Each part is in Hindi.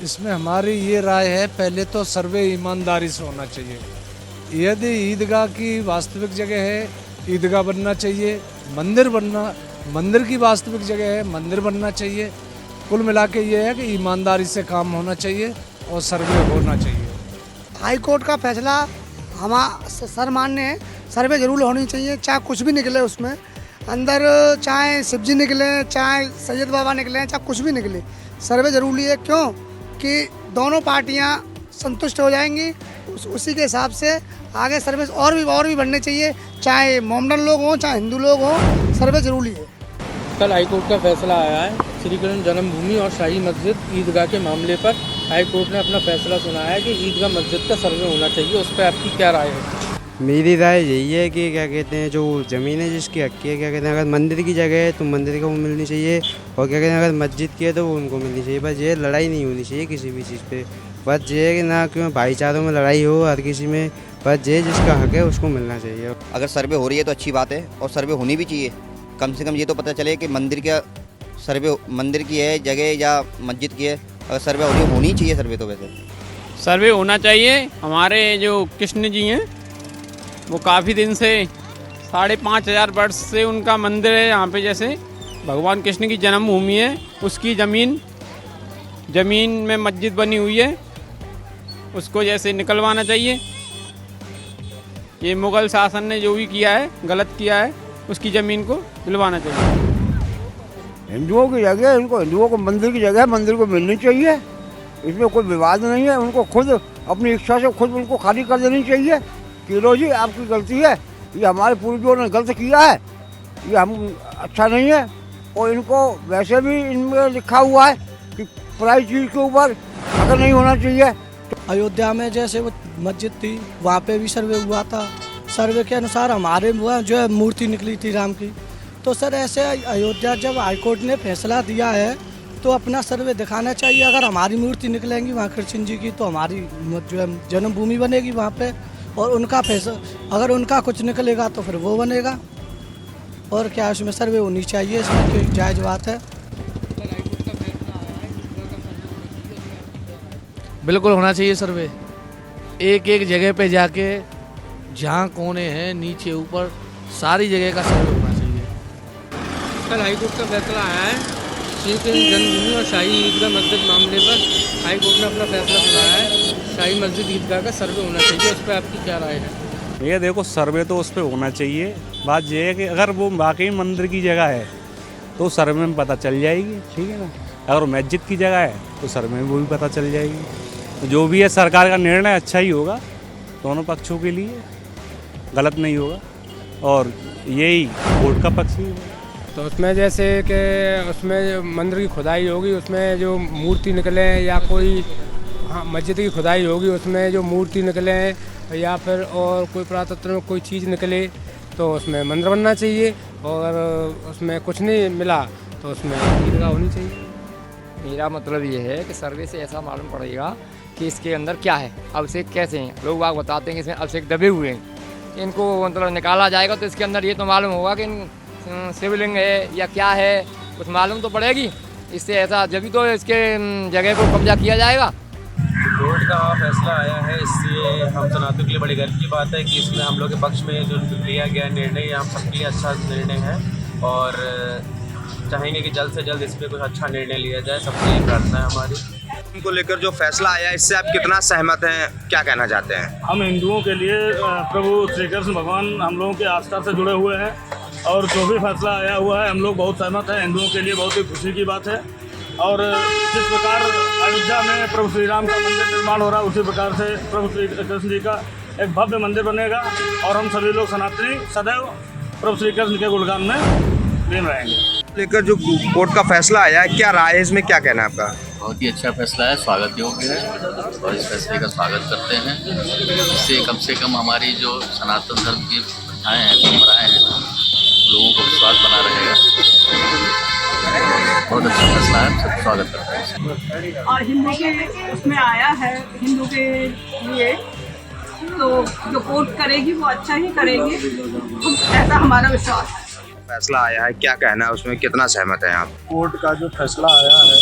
इसमें हमारी ये राय है, पहले तो सर्वे ईमानदारी से होना चाहिए। यदि ईदगाह की वास्तविक जगह है, ईदगाह बनना चाहिए। मंदिर की वास्तविक जगह है, मंदिर बनना चाहिए। कुल मिला के ये है कि ईमानदारी से काम होना चाहिए और सर्वे होना चाहिए। हाई कोर्ट का फैसला सर मान्य है, सर्वे जरूर होनी चाहिए, चाहे कुछ भी निकले उसमें अंदर, चाहे शिवजी निकले, चाहे सैयद बाबा निकले, चाहे कुछ भी निकले, सर्वे जरूरी है। क्यों कि दोनों पार्टियां संतुष्ट हो जाएंगी, उसी के हिसाब से आगे सर्वे और भी बढ़ने चाहिए, चाहे मोमडन लोग हों चाहे हिंदू लोग हों, सर्वे जरूरी है। कल हाईकोर्ट का फैसला आया है श्री कृष्ण जन्मभूमि और शाही मस्जिद ईदगाह के मामले पर। हाईकोर्ट ने अपना फैसला सुनाया है कि ईदगाह मस्जिद का सर्वे होना चाहिए। उस पर आपकी क्या राय है? मेरी राय यही है कि क्या कहते हैं, जो ज़मीन है जिसकी हक़ है, क्या कहते हैं, अगर मंदिर की जगह है तो मंदिर को मिलनी चाहिए, और क्या कहते हैं अगर मस्जिद की है तो वो उनको मिलनी चाहिए। बस ये लड़ाई नहीं होनी चाहिए किसी भी चीज़ पे। बस ये है कि ना क्यों भाईचारों में लड़ाई हो हर किसी में, बस ये जिसका हक़ है उसको मिलना चाहिए। अगर सर्वे हो रही है तो अच्छी बात है, और सर्वे होनी भी चाहिए। कम से कम ये तो पता चले कि मंदिर का सर्वे, मंदिर की है जगह या मस्जिद की है। अगर सर्वे हो रही है, होनी चाहिए सर्वे तो। वैसे सर्वे होना चाहिए। हमारे जो कृष्ण जी हैं वो काफ़ी दिन से 5,500 वर्ष से उनका मंदिर है यहाँ पे। जैसे भगवान कृष्ण की जन्मभूमि है, उसकी ज़मीन में मस्जिद बनी हुई है, उसको जैसे निकलवाना चाहिए। ये मुग़ल शासन ने जो भी किया है, गलत किया है, उसकी ज़मीन को दिलवाना चाहिए। हिंदुओं की जगह, इनको हिंदुओं को मंदिर की जगह मंदिर को मिलनी चाहिए, इसमें कोई विवाद नहीं है। उनको खुद अपनी इच्छा से खुद उनको खाली कर देनी चाहिए कि लो जी आपकी गलती है, ये हमारे पूर्वजों ने गलत किया है, ये हम अच्छा नहीं है। और इनको वैसे भी इनमें लिखा हुआ है कि पराई चीज़ के ऊपर अगर नहीं होना चाहिए। अयोध्या में जैसे वो मस्जिद थी, वहाँ पे भी सर्वे हुआ था। सर्वे के अनुसार हमारे वहाँ जो है मूर्ति निकली थी राम की। तो सर ऐसे अयोध्या जब हाईकोर्ट ने फैसला दिया है तो अपना सर्वे दिखाना चाहिए। अगर हमारी मूर्ति निकलेंगी वहाँ कृष्ण जी की तो हमारी जो है जन्मभूमि बनेगी वहाँ पे, और उनका फैसला अगर उनका कुछ निकलेगा तो फिर वो बनेगा। और क्या उसमें सर्वे होनी चाहिए, इसमें कोई जायज़ बात है। बिल्कुल होना चाहिए सर्वे। एक एक जगह पे जाके जहाँ कोने हैं, नीचे ऊपर, सारी जगह का सर्वे होना चाहिए। कल हाईकोर्ट का फैसला आया है श्री कृष्ण जन्मभूमि और शाही ईदगाह मस्जिद मामले पर। हाईकोर्ट ने अपना फैसला सुनाया है, शाही मस्जिद ईदगाह का सर्वे होना चाहिए। उस पर आपकी क्या राय है? ये देखो, सर्वे तो उस पर होना चाहिए। बात ये है कि अगर वो वाकई मंदिर की जगह है तो सर्वे में पता चल जाएगी, ठीक है ना। अगर मस्जिद की जगह है तो सर्वे में वो भी पता चल जाएगी। जो भी है सरकार का निर्णय अच्छा ही होगा, दोनों पक्षों के लिए गलत नहीं होगा, और यही कोर्ट का पक्ष भी होगा। तो उसमें जैसे कि उसमें मंदिर की खुदाई होगी, उसमें जो मूर्ति निकले या कोई मस्जिद की खुदाई होगी, उसमें जो मूर्ति निकले या फिर और कोई पुरातत्व में कोई चीज़ निकले तो उसमें मंदिर बनना चाहिए। और उसमें कुछ नहीं मिला तो उसमें ईदगाह होनी चाहिए। मेरा मतलब ये है कि सर्वे से ऐसा मालूम पड़ेगा कि इसके अंदर क्या है, अवशेष कैसे हैं। लोग बाग बताते हैं कि इसमें अवशेष दबे हुए हैं, इनको मतलब निकाला जाएगा तो इसके अंदर ये तो मालूम होगा कि शिवलिंग है या क्या है, कुछ मालूम तो पड़ेगी। इससे ऐसा जब तो इसके जगह को कब्जा किया जाएगा। कोर्ट का फैसला आया है, इससे हम सनातन के लिए बड़ी गर्व की बात है कि इसमें हम लोग के पक्ष में जो लिया गया निर्णय हम सबके लिए अच्छा निर्णय है, और चाहेंगे कि जल्द से जल्द इस पर कुछ अच्छा निर्णय लिया जाए। सबसे ये प्रार्थना है हमारी। इनको लेकर जो फैसला आया इससे आप कितना सहमत हैं, क्या कहना चाहते हैं? हम हिंदुओं के लिए प्रभु श्री कृष्ण भगवान हम लोगों के आस्था से जुड़े हुए हैं, और जो भी फैसला आया हुआ है हम लोग बहुत सहमत हैं। हिंदुओं के लिए बहुत ही खुशी की बात है। और जिस प्रकार अयोध्या में प्रभु श्री राम का मंदिर निर्माण हो रहा है, उसी प्रकार से प्रभु श्री कृष्ण जी का एक भव्य मंदिर बनेगा, और हम सभी लोग सनातनी सदैव प्रभु श्री कृष्ण के गुणगान में लीन रहेंगे। लेकर जो कोर्ट का फैसला आया है, क्या राय है इसमें, क्या कहना है आपका? बहुत ही अच्छा फैसला है, स्वागत योग्य है, और इस फैसले का स्वागत करते हैं। इससे कम से कम हमारी जो सनातन धर्म की प्रथाएँ हैं, परंपराएँ हैं, लोगों को विश्वास बना रहेगा। बहुत अच्छा फैसला है, सब स्वागत करते हैं। और हिंदू के उसमें आया है, हिंदू के लिए तो जो कोर्ट करेगी वो अच्छा ही करेगी, तो ऐसा हमारा विश्वास है। फैसला आया है, क्या कहना है उसमें, कितना सहमत है आप? कोर्ट का जो फैसला आया है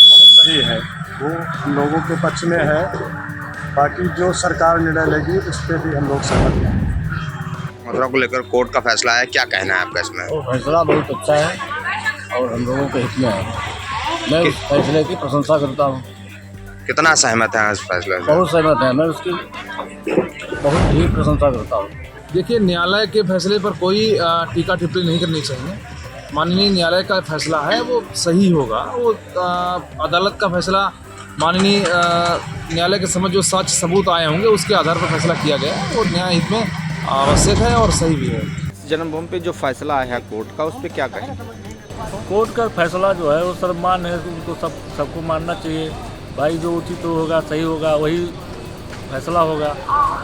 बहुत सही है, वो हम लोगों के पक्ष में है। बाकी जो सरकार निर्णय लेगी उस पर भी हम लोग सहमत हैं। मथुरा को लेकर कोर्ट का फैसला है, क्या कहना है आपका इसमें? वो फैसला बहुत अच्छा है और हम लोगों के हित में है। मैं उस फैसले की प्रशंसा करता हूँ। कितना सहमत है इस फैसले से? बहुत सहमत है, मैं उसकी बहुत ही प्रशंसा करता हूँ। देखिए, न्यायालय के फैसले पर कोई टीका टिप्पणी नहीं करनी चाहिए। माननीय न्यायालय का फैसला है वो सही होगा। वो अदालत का फैसला माननीय न्यायालय के समझ जो साक्ष्य सबूत आए होंगे उसके आधार पर फैसला किया गया है और न्याय हित में आवश्यक है और सही भी है। जन्मभूमि पे जो फैसला आया है कोर्ट का, उस पर क्या कहें? कोर्ट का फैसला जो है वो सर्वमान्य है, उनको सबको मानना चाहिए। भाई जो उचित होगा, सही होगा, वही फैसला होगा,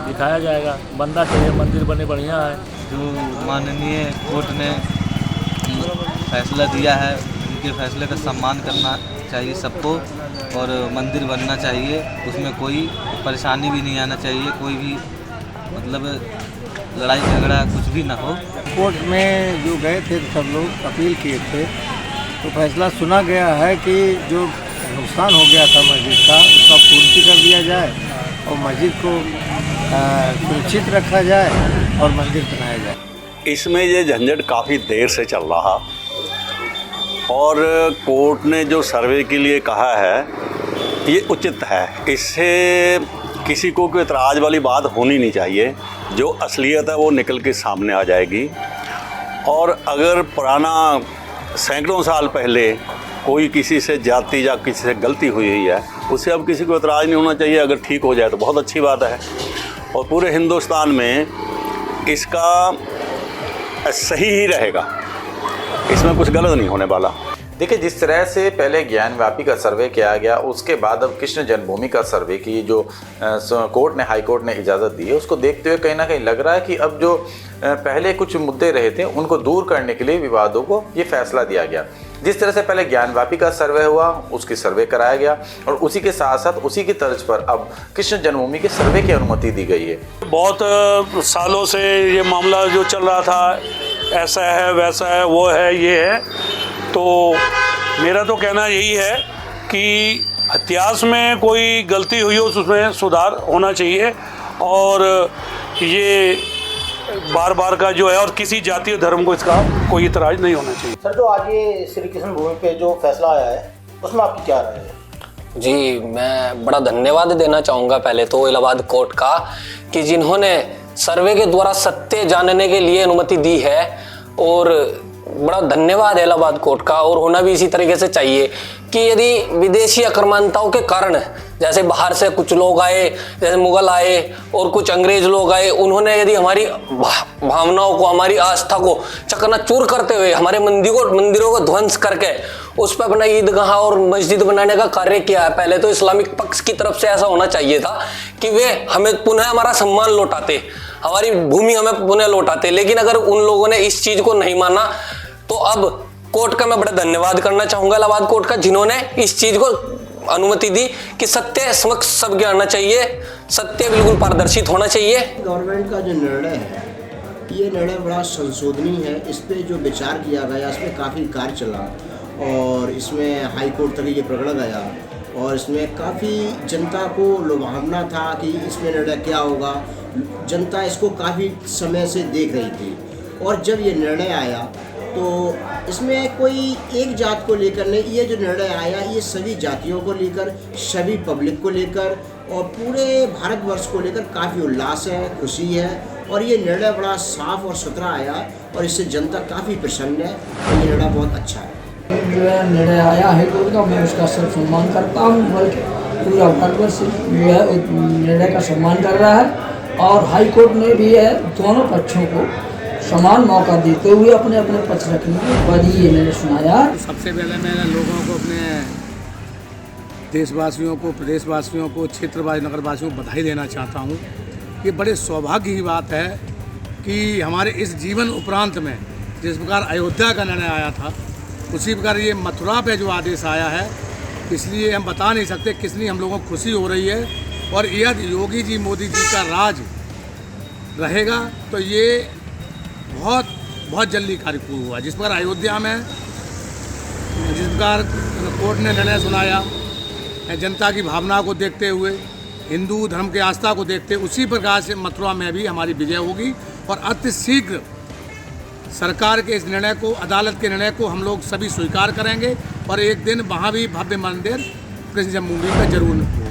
दिखाया जाएगा। बनना चाहिए, मंदिर बने बढ़िया है। जो माननीय कोर्ट ने फैसला दिया है उनके फैसले का सम्मान करना चाहिए सबको और मंदिर बनना चाहिए। उसमें कोई परेशानी भी नहीं आना चाहिए, कोई भी मतलब लड़ाई झगड़ा कुछ भी ना हो। कोर्ट में जो गए थे तो सब लोग अपील किए थे, तो फैसला सुना गया है कि जो नुकसान हो गया था मस्जिद का उसका पूर्ति कर दिया जाए और मस्जिद को सुरक्षित रखा जाए और मंदिर बनाया जाए। इसमें ये झंझट काफ़ी देर से चल रहा और कोर्ट ने जो सर्वे के लिए कहा है ये उचित है। इससे किसी को कोई एतराज़ वाली बात होनी नहीं चाहिए। जो असलियत है वो निकल के सामने आ जाएगी। और अगर पुराना सैकड़ों साल पहले कोई किसी से जाति या किसी से गलती हुई है उससे अब किसी को एतराज़ नहीं होना चाहिए। अगर ठीक हो जाए तो बहुत अच्छी बात है और पूरे हिंदुस्तान में इसका सही ही रहेगा, इसमें कुछ गलत नहीं होने वाला। देखिए, जिस तरह से पहले ज्ञानव्यापी का सर्वे किया गया, उसके बाद अब कृष्ण जन्मभूमि का सर्वे की जो कोर्ट ने, हाई कोर्ट ने इजाज़त दी है, उसको देखते हुए कहीं ना कहीं लग रहा है कि अब जो पहले कुछ मुद्दे रहे थे उनको दूर करने के लिए विवादों को ये फैसला दिया गया। जिस तरह से पहले ज्ञानव्यापी का सर्वे हुआ, उसकी सर्वे कराया गया और उसी के साथ साथ उसी की तर्ज पर अब कृष्ण जन्मभूमि के सर्वे की अनुमति दी गई है। बहुत सालों से ये मामला जो चल रहा था, ऐसा है, वैसा है, वो है, ये है, तो मेरा तो कहना यही है कि इतिहास में कोई गलती हुई हो उसमें सुधार होना चाहिए और ये बार बार का जो है और किसी जाति और धर्म को इसका कोई इतराज नहीं होना चाहिए। सर, जो आज ये श्री कृष्ण भूमि पे जो फैसला आया है उसमें आपकी क्या राय है? जी, मैं बड़ा धन्यवाद देना चाहूँगा पहले तो इलाहाबाद कोर्ट का कि जिन्होंने सर्वे के द्वारा सत्य जानने के लिए अनुमति दी है और बड़ा धन्यवाद है इलाहाबाद कोर्ट का। और होना भी इसी तरीके से चाहिए कि यदि विदेशी आक्रामकताओं के कारण जैसे बाहर से कुछ लोग आए, जैसे मुगल आए और कुछ अंग्रेज लोग आए, उन्होंने यदि हमारी भावनाओं को, हमारी आस्था को चकनाचूर करते हुए हमारे मंदिरों को ध्वंस करके उस पर अपना ईदगाह और मस्जिद बनाने का कार्य किया है, पहले तो इस्लामिक पक्ष की तरफ से ऐसा होना चाहिए था कि वे हमें पुनः हमारा सम्मान लौटाते, हमारी भूमि हमें पुनः लौटाते। लेकिन अगर उन लोगों ने इस चीज़ को नहीं माना तो अब कोर्ट का मैं बड़ा धन्यवाद करना चाहूँगा इलाहाबाद कोर्ट का, जिन्होंने इस चीज़ को अनुमति दी कि सत्य समक्ष सबके आना चाहिए, सत्य बिल्कुल पारदर्शित होना चाहिए। गवर्नमेंट का जो निर्णय है ये निर्णय बड़ा संशोधनीय है। इस पर जो विचार किया गया इसमें काफ़ी कार्य चला और इसमें हाई कोर्ट तक ये पकड़ा गया और इसमें काफ़ी जनता को लुभावना था कि इसमें निर्णय क्या होगा। जनता इसको काफ़ी समय से देख रही थी और जब ये निर्णय आया तो इसमें कोई एक जात को लेकर नहीं, ये जो निर्णय आया ये सभी जातियों को लेकर, सभी पब्लिक को लेकर और पूरे भारतवर्ष को लेकर काफ़ी उल्लास है, खुशी है और ये निर्णय बड़ा साफ और सुथरा आया और इससे जनता काफ़ी प्रसन्न है और ये निर्णय बहुत अच्छा है। जो है निर्णय आया है कोर्ट का, मैं उसका सब सम्मान करता हूँ, बल्कि पूरा भारतवर्ष जो है निर्णय का सम्मान कर रहा है और हाई कोर्ट ने भी है दोनों पक्षों को समान मौका देते हुए अपने अपने पक्ष रखने के बाद ये मैंने सुनाया। सबसे पहले मैं लोगों को, अपने देशवासियों को, प्रदेशवासियों को, क्षेत्रवासी नगरवासियों को बधाई देना चाहता हूँ। ये बड़े सौभाग्य की बात है कि हमारे इस जीवन उपरांत में जिस प्रकार अयोध्या का निर्णय आया था उसी प्रकार ये मथुरा पे जो आदेश आया है, इसलिए हम बता नहीं सकते कितनी हम लोगों को खुशी हो रही है। और यदि योगी जी, मोदी जी का राज रहेगा तो ये बहुत जल्दी कार्य पूर्ण हुआ। जिस प्रकार अयोध्या में जिस प्रकार कोर्ट ने निर्णय सुनाया जनता की भावना को देखते हुए, हिंदू धर्म की आस्था को देखते, उसी प्रकार से मथुरा में भी हमारी विजय होगी और अति शीघ्र सरकार के इस निर्णय को, अदालत के निर्णय को हम लोग सभी स्वीकार करेंगे और एक दिन वहाँ भी भव्य मंदिर कृष्ण जन्मभूमि का जरूर